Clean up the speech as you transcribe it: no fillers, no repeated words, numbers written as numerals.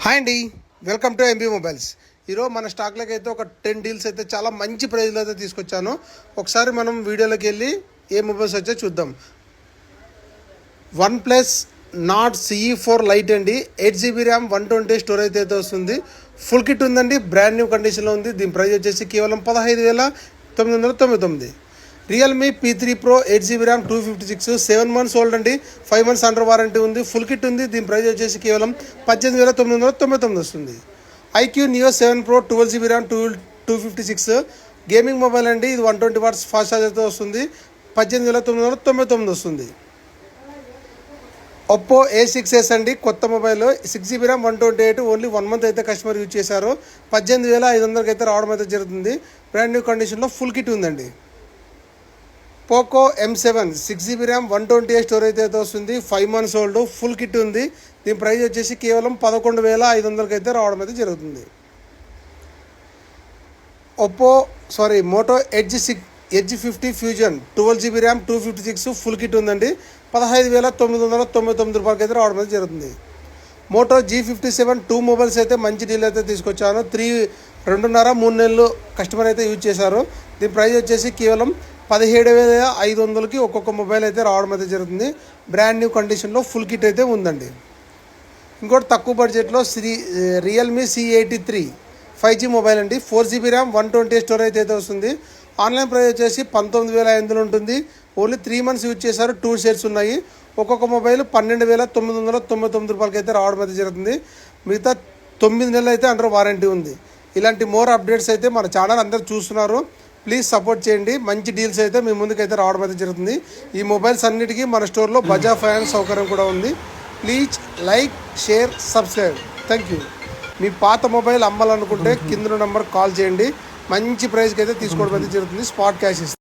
Hi అండి, welcome to MB mobiles. ఈరోజు మన స్టాక్లోకి అయితే ఒక 10 డీల్స్ అయితే చాలా మంచి ప్రైజ్లో అయితే తీసుకొచ్చాను. ఒకసారి మనం వీడియోలోకి వెళ్ళి ఏ మొబైల్స్ వచ్చో చూద్దాం. OnePlus Nord CE4 లైట్ అండి, 8GB ర్యామ్ 120 స్టోరేజ్ అయితే వస్తుంది. ఫుల్ కిట్ ఉందండి, బ్రాండ్ న్యూ కండిషన్లో ఉంది. దీని ప్రైస్ వచ్చేసి కేవలం 15,999. Realme P3 Pro 8GB RAM 256, 7 months old అండి, 5 months అండర్ వారంటీ ఉంది. ఫుల్ కిట్ ఉంది. దీని ప్రైస్ వచ్చేసి కేవలం 18,999 వస్తుంది. IQ Neo 7 Pro 12GB RAM 256 gaming mobile అండి, ఇది 120 watts ఫాస్ట్ ఛార్జర్తో వస్తుంది. 18,999 వస్తుంది. ఒప్పో A6s అండి, కొత్త mobile, 6GB RAM 128, only 1 month అయితే కస్టమర్ యూజ్ చేశారు. 18,500 అయితే రావడం అయితే జరుగుతుంది. బ్రాండ్ న్యూ కండిషన్లో ఫుల్ కిట్ ఉందండి. Poco M7 6GB RAM 128 storage అయితే వస్తుంది. 5 months ఓల్డ్, ఫుల్ కిట్ ఉంది. దీని ప్రైస్ వచ్చేసి కేవలం 11,500 అయితే రావడం అయితే జరుగుతుంది. Moto Edge 50 fusion 12GB RAM 256 full kit ఉందండి. 15,999 రూపాయలకి అయితే రావడం అయితే జరుగుతుంది. మోటో G57 2 మొబైల్స్ అయితే మంచి డీల్ అయితే తీసుకొచ్చాను. 2.5-3 నెలలు కస్టమర్ అయితే యూజ్ చేశారు. దీని ప్రైస్ వచ్చేసి కేవలం 17,500కి ఒక్కొక్క మొబైల్ అయితే రావడం అయితే జరుగుతుంది. బ్రాండ్ న్యూ కండిషన్లో ఫుల్ కిట్ అయితే ఉందండి. ఇంకోటి తక్కువ బడ్జెట్లో రియల్మీ C83 5G మొబైల్ అండి, 4GB ర్యామ్ 128 స్టోరేజ్ అయితే వస్తుంది. ఆన్లైన్ ప్రైస్ వచ్చేసి 19,500 ఉంటుంది. ఓన్లీ 3 months యూజ్ చేశారు. 2 షేర్స్ ఉన్నాయి. ఒక్కొక్క మొబైల్ 12,999 రూపాయలకి అయితే రావడం అయితే జరుగుతుంది. మిగతా 9 నెలలు అయితే అండర్ వారంటీ ఉంది. ఇలాంటి మోర్ అప్డేట్స్ అయితే మన ఛానల్ అందరూ చూస్తున్నారు. ప్లీజ్ సపోర్ట్ చేయండి. మంచి డీల్స్ అయితే మీ ముందుకైతే రావడం అయితే జరుగుతుంది. ఈ మొబైల్స్ అన్నిటికీ మన స్టోర్లో బజాజ్ ఫైనాన్స్ సౌకర్యం కూడా ఉంది. Please like, share, subscribe. Thank you. మీ పాత మొబైల్ అమ్మాలనుకుంటే కింద నెంబర్ కాల్ చేయండి. మంచి ప్రైస్కి అయితే తీసుకోవడం అయితే జరుగుతుంది. స్పాట్ క్యాష్ ఇస్తాం.